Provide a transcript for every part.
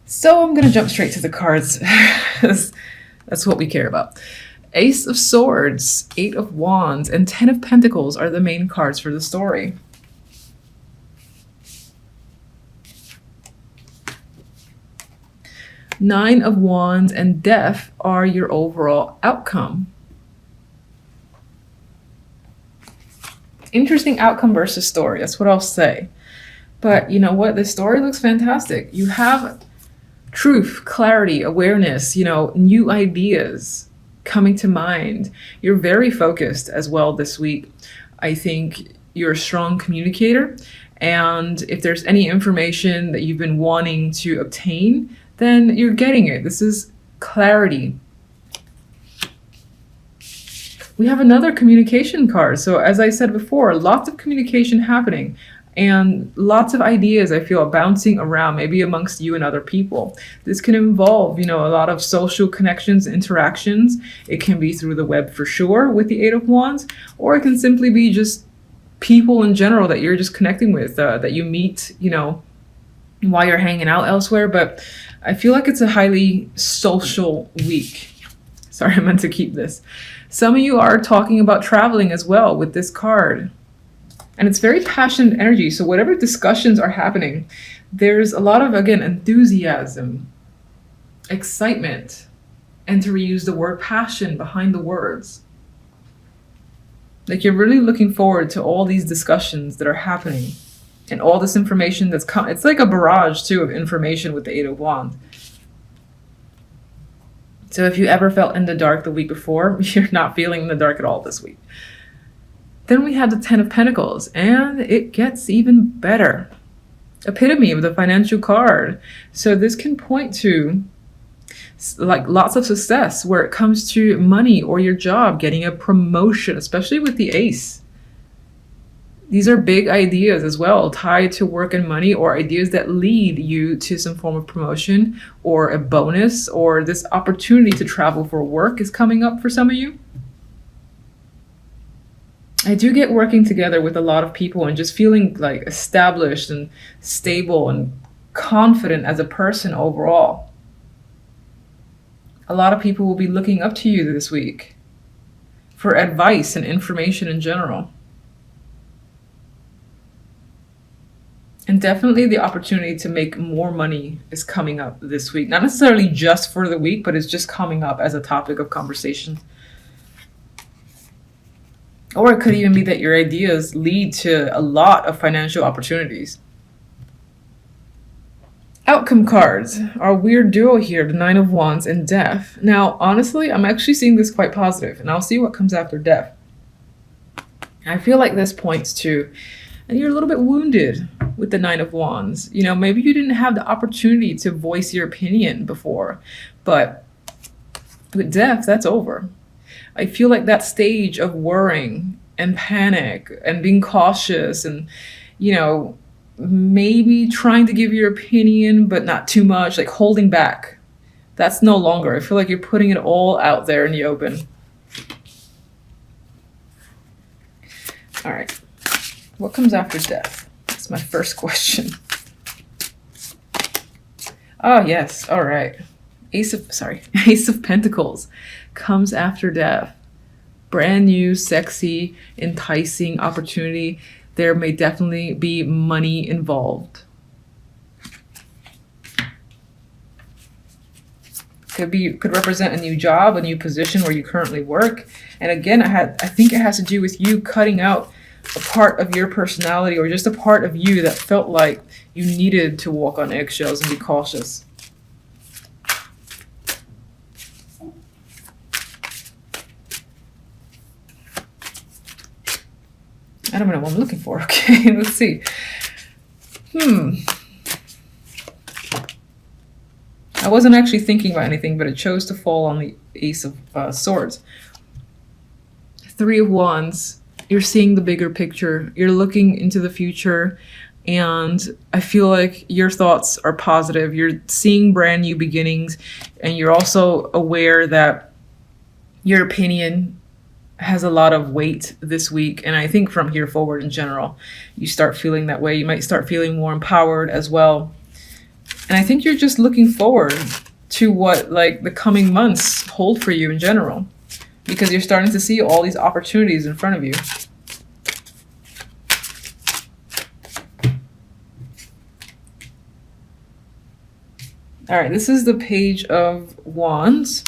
So I'm going to jump straight to the cards. That's what we care about. Ace of Swords, Eight of Wands, and Ten of Pentacles are the main cards for the story. Nine of Wands and Death are your overall outcome. Interesting outcome versus story. That's what I'll say. But you know what? The story looks fantastic. You have truth, clarity, awareness, new ideas coming to mind. You're very focused as well this week. I think you're a strong communicator. And if there's any information that you've been wanting to obtain, then you're getting it. This is clarity. We have another communication card. So as I said before, lots of communication happening and lots of ideas I feel bouncing around, maybe amongst you and other people. This can involve, a lot of social connections, interactions. It can be through the web for sure with the Eight of Wands, or it can simply be just people in general that you're just connecting with, that you meet, while you're hanging out elsewhere. But I feel like it's a highly social week. Sorry, I meant to keep this. Some of you are talking about traveling as well with this card. And it's very passionate energy. So whatever discussions are happening, there's a lot of, again, enthusiasm, excitement, and to reuse the word passion behind the words. Like you're really looking forward to all these discussions that are happening and all this information that's it's like a barrage too of information with the Eight of Wands. So if you ever felt in the dark the week before, you're not feeling in the dark at all this week. Then we have the Ten of Pentacles, and it gets even better. Epitome of the financial card. So this can point to like lots of success where it comes to money or your job, getting a promotion, especially with the Ace. These are big ideas as well, tied to work and money, or ideas that lead you to some form of promotion or a bonus, or this opportunity to travel for work is coming up for some of you. I do get working together with a lot of people and just feeling like established and stable and confident as a person overall. A lot of people will be looking up to you this week for advice and information in general. And definitely the opportunity to make more money is coming up this week. Not necessarily just for the week, but it's just coming up as a topic of conversation. Or it could even be that your ideas lead to a lot of financial opportunities. Outcome cards are a weird duo here, the Nine of Wands and Death. Now, honestly, I'm actually seeing this quite positive, and I'll see what comes after Death. I feel like this points to, and you're a little bit wounded with the Nine of Wands. Maybe you didn't have the opportunity to voice your opinion before, but with Death, that's over. I feel like that stage of worrying and panic and being cautious and, maybe trying to give your opinion, but not too much, like holding back. That's no longer. I feel like you're putting it all out there in the open. All right. What comes after Death? That's my first question. Oh, yes. All right. Ace of Pentacles comes after Death. Brand new, sexy, enticing opportunity. There may definitely be money involved. Could represent a new job, a new position where you currently work. And again, I think it has to do with you cutting out a part of your personality or just a part of you that felt like you needed to walk on eggshells and be cautious. I don't know what I'm looking for. Okay, let's see. I wasn't actually thinking about anything, but it chose to fall on the Ace of Swords. Three of Wands. You're seeing the bigger picture. You're looking into the future. And I feel like your thoughts are positive. You're seeing brand new beginnings. And you're also aware that your opinion has a lot of weight this week. And I think from here forward in general, you start feeling that way. You might start feeling more empowered as well. And I think you're just looking forward to what like the coming months hold for you in general, because you're starting to see all these opportunities in front of you. All right, this is the Page of Wands.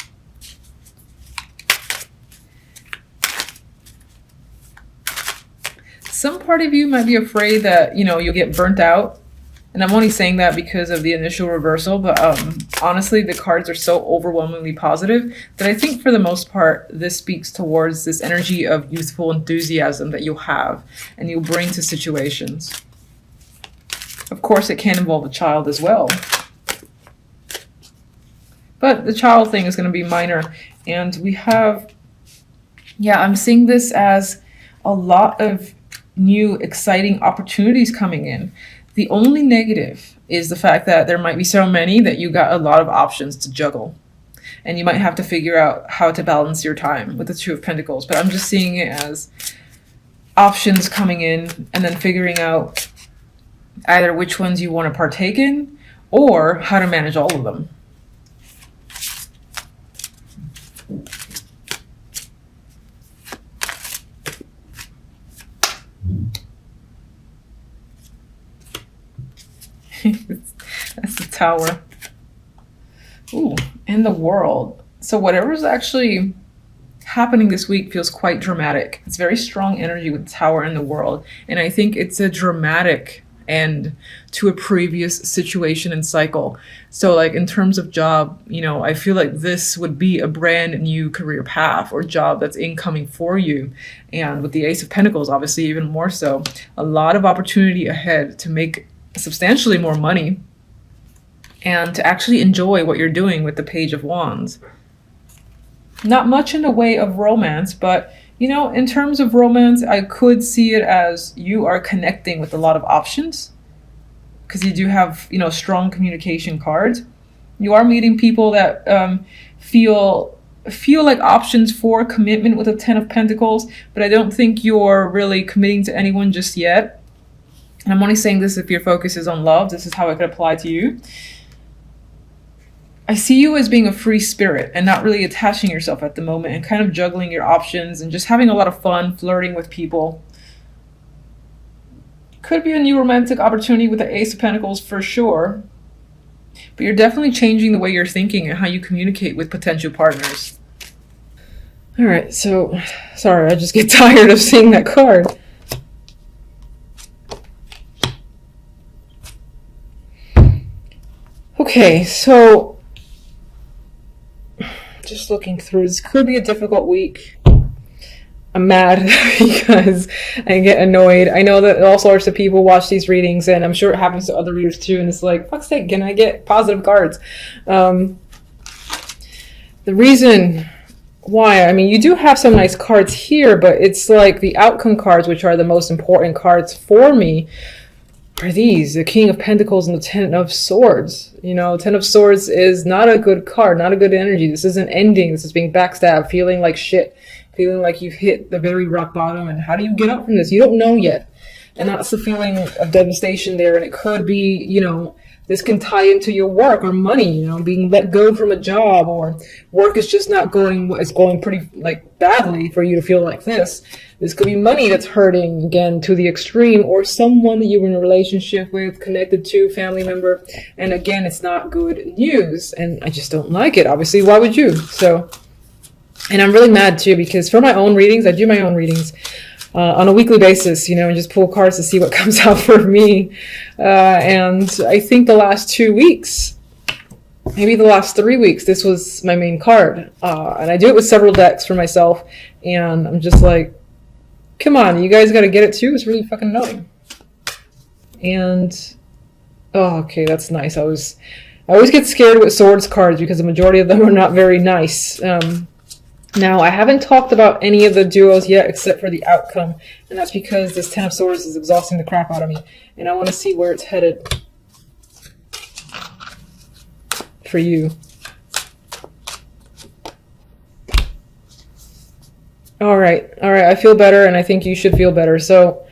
Some part of you might be afraid that, you know, you'll get burnt out. And I'm only saying that because of the initial reversal, but honestly, the cards are so overwhelmingly positive that I think for the most part, this speaks towards this energy of youthful enthusiasm that you'll have and you'll bring to situations. Of course, it can involve a child as well. But the child thing is going to be minor. And we have, yeah, I'm seeing this as a lot of new exciting opportunities coming in. The only negative is the fact that there might be so many that you got a lot of options to juggle. And you might have to figure out how to balance your time with the Two of Pentacles. But I'm just seeing it as options coming in and then figuring out either which ones you want to partake in or how to manage all of them. That's the Tower. Ooh, and the World. So whatever's actually happening this week feels quite dramatic. It's very strong energy with the Tower and the World. And I think it's a dramatic end to a previous situation and cycle. So like in terms of job, you know, I feel like this would be a brand new career path or job that's incoming for you. And with the Ace of Pentacles, obviously even more so, a lot of opportunity ahead to make substantially more money and to actually enjoy what you're doing with the Page of Wands. Not much in the way of romance, but you know, in terms of romance, I could see it as you are connecting with a lot of options because you do have, you know, strong communication cards. You are meeting people that feel like options for commitment with a Ten of Pentacles, but I don't think you're really committing to anyone just yet. And I'm only saying this if your focus is on love. This is how it could apply to you. I see you as being a free spirit and not really attaching yourself at the moment and kind of juggling your options and just having a lot of fun flirting with people. Could be a new romantic opportunity with the Ace of Pentacles for sure. But you're definitely changing the way you're thinking and how you communicate with potential partners. All right, so sorry, I just get tired of seeing that card. Okay, so just looking through, this could be a difficult week. I'm mad because I get annoyed. I know that all sorts of people watch these readings, and I'm sure it happens to other readers too, and it's like, fuck's sake, can I get positive cards? The reason why, I mean, you do have some nice cards here, but it's like the outcome cards, which are the most important cards for me, are these, the King of Pentacles and the Ten of Swords. You know, Ten of Swords is not a good card, not a good energy. This isn't ending. This is being backstabbed, feeling like shit, feeling like you've hit the very rock bottom. And how do you get up from this? You don't know yet. And that's the feeling of devastation there. And it could be, you know, this can tie into your work or money, you know, being let go from a job, or work is just not going, it's going pretty like badly for you to feel like this. This could be money that's hurting, again, to the extreme, or someone that you were in a relationship with, connected to, family member. And again, it's not good news. And I just don't like it. Obviously, why would you? So, and I'm really mad too, because for my own readings, I do my own readings on a weekly basis, you know, and just pull cards to see what comes out for me. And I think the last 2 weeks, maybe the last 3 weeks, this was my main card. And I do it with several decks for myself. And I'm just like, come on, you guys got to get it too. It's really fucking annoying. And, oh, okay, that's nice. I always get scared with swords cards because the majority of them are not very nice. Now, I haven't talked about any of the duos yet except for the outcome, and that's because this Ten of Swords is exhausting the crap out of me, and I want to see where it's headed for you. All right, I feel better, and I think you should feel better. So,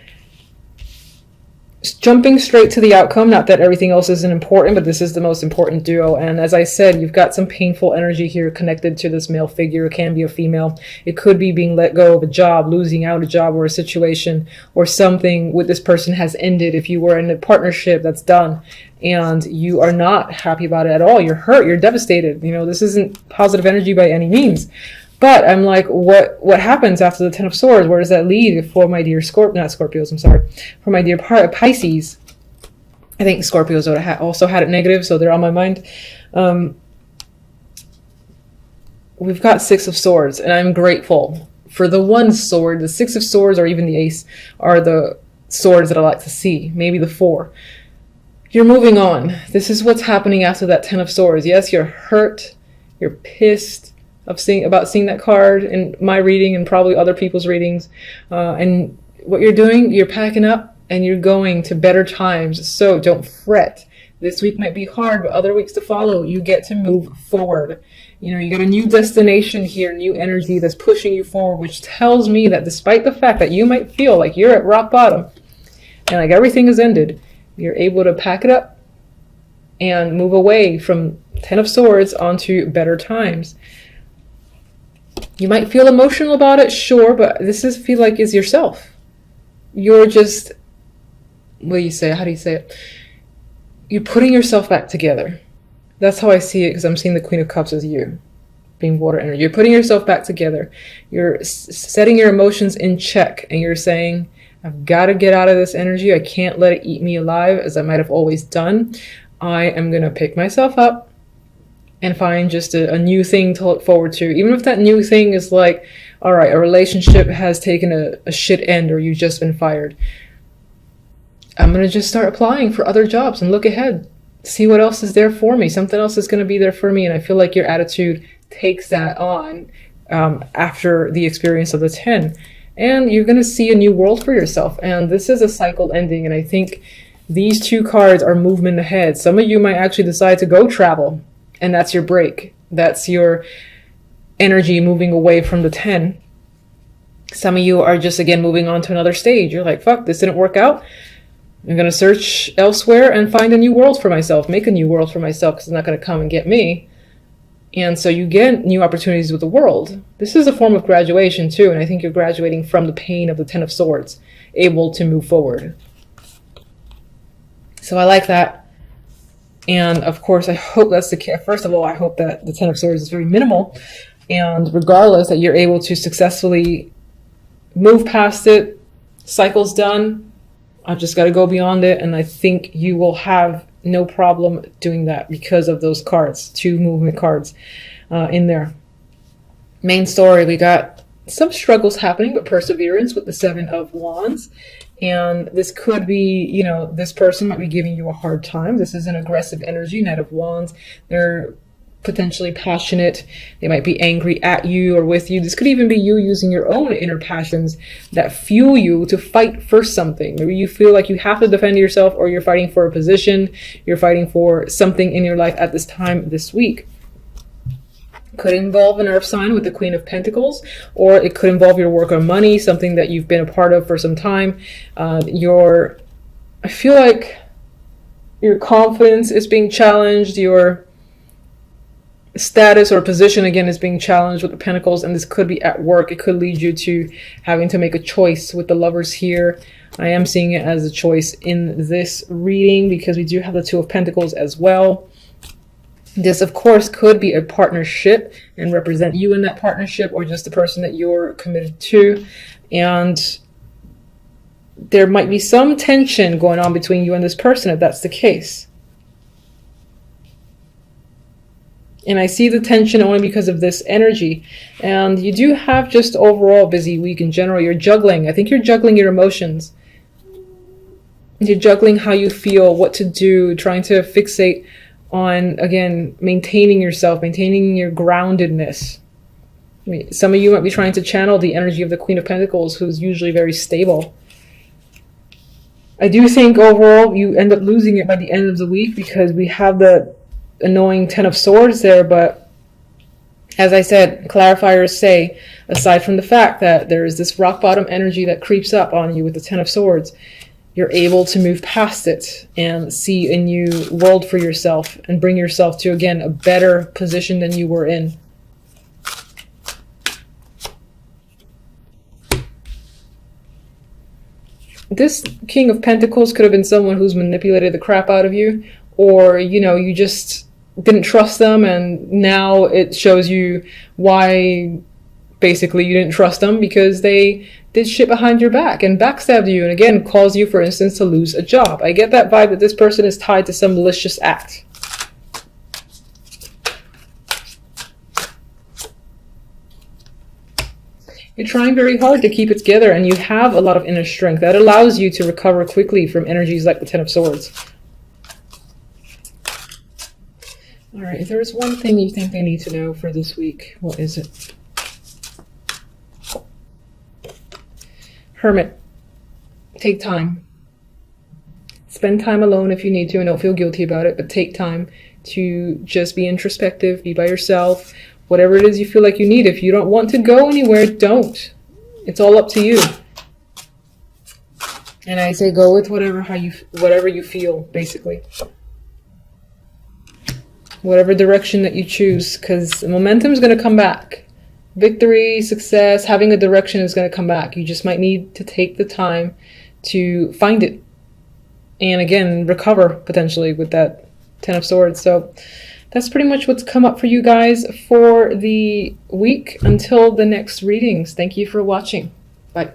jumping straight to the outcome, not that everything else isn't important, but this is the most important duo. And as I said, you've got some painful energy here connected to this male figure. It can be a female. It could be being let go of a job, losing out a job or a situation, or something with this person has ended. If you were in a partnership that's done and you are not happy about it at all, you're hurt, you're devastated. You know, this isn't positive energy by any means. But I'm like, what happens after the Ten of Swords? Where does that lead for my dear Scorpios, I'm sorry. For my dear Pisces. I think Scorpios also had it negative, so they're on my mind. We've got Six of Swords, and I'm grateful for the one sword. The Six of Swords, or even the Ace, are the swords that I like to see. Maybe the Four. You're moving on. This is what's happening after that Ten of Swords. Yes, you're hurt. You're pissed about seeing that card in my reading and probably other people's readings. And what you're doing, you're packing up and you're going to better times. So don't fret. This week might be hard, but other weeks to follow, you get to move forward. You know, you got a new destination here, new energy that's pushing you forward, which tells me that despite the fact that you might feel like you're at rock bottom and like everything has ended, you're able to pack it up and move away from Ten of Swords onto better times. You might feel emotional about it, sure, but this is feel like it's yourself. You're just, what do you say? How do you say it? You're putting yourself back together. That's how I see it, because I'm seeing the Queen of Cups as you, being water energy. You're putting yourself back together. You're setting your emotions in check, and you're saying, I've got to get out of this energy. I can't let it eat me alive, as I might have always done. I am going to pick myself up and find just a new thing to look forward to. Even if that new thing is like, all right, a relationship has taken a shit end, or you've just been fired. I'm going to just start applying for other jobs and look ahead. See what else is there for me. Something else is going to be there for me. And I feel like your attitude takes that on after the experience of the 10. And you're going to see a new world for yourself. And this is a cycle ending. And I think these two cards are movement ahead. Some of you might actually decide to go travel. And that's your break. That's your energy moving away from the 10. Some of you are just, again, moving on to another stage. You're like, fuck, this didn't work out. I'm going to search elsewhere and find a new world for myself. Make a new world for myself, because it's not going to come and get me. And so you get new opportunities with the world. This is a form of graduation, too. And I think you're graduating from the pain of the Ten of Swords, able to move forward. So I like that. And of course, I hope that's the case. First of all, I hope that the Ten of Swords is very minimal. And regardless, that you're able to successfully move past it. Cycle's done. I've just got to go beyond it. And I think you will have no problem doing that because of those cards, two movement cards in there. Main story, we got some struggles happening, but perseverance with the Seven of Wands. And this could be, you know, this person might be giving you a hard time. This is an aggressive energy, Knight of Wands. They're potentially passionate. They might be angry at you or with you. This could even be you using your own inner passions that fuel you to fight for something. Maybe you feel like you have to defend yourself, or you're fighting for a position. You're fighting for something in your life at this time this week. Could involve an earth sign with the Queen of Pentacles, or it could involve your work or money, something that you've been a part of for some time. I feel like your confidence is being challenged, your status or position again is being challenged with the Pentacles, and this could be at work. It could lead you to having to make a choice with the Lovers here. I am seeing it as a choice in this reading because we do have the Two of Pentacles as well. This, of course, could be a partnership and represent you in that partnership, or just the person that you're committed to. And there might be some tension going on between you and this person if that's the case. And I see the tension only because of this energy. And you do have just overall busy week in general. You're juggling. I think you're juggling your emotions. You're juggling how you feel, what to do, trying to fixate on, again, maintaining yourself, maintaining your groundedness. I mean, some of you might be trying to channel the energy of the Queen of Pentacles, who's usually very stable. I do think overall you end up losing it by the end of the week because we have the annoying Ten of Swords there. But as I said, clarifiers say, aside from the fact that there is this rock bottom energy that creeps up on you with the Ten of Swords, you're able to move past it and see a new world for yourself and bring yourself to, again, a better position than you were in. This King of Pentacles could have been someone who's manipulated the crap out of you, or, you know, you just didn't trust them, and now it shows you why basically you didn't trust them, because they did shit behind your back and backstabbed you, and again caused you, for instance, to lose a job. I get that vibe that this person is tied to some malicious act. You're trying very hard to keep it together, and you have a lot of inner strength that allows you to recover quickly from energies like the Ten of Swords. All right, if there's one thing you think they need to know for this week, what is it? Hermit. Take time. Spend time alone if you need to, and don't feel guilty about it, but take time to just be introspective, be by yourself. Whatever it is you feel like you need. If you don't want to go anywhere, don't. It's all up to you. And I say go with whatever you feel, basically. Whatever direction that you choose, because momentum is going to come back. Victory, success, having a direction is going to come back. You just might need to take the time to find it. And again, recover potentially with that Ten of Swords. So that's pretty much what's come up for you guys for the week. Until the next readings, thank you for watching. Bye.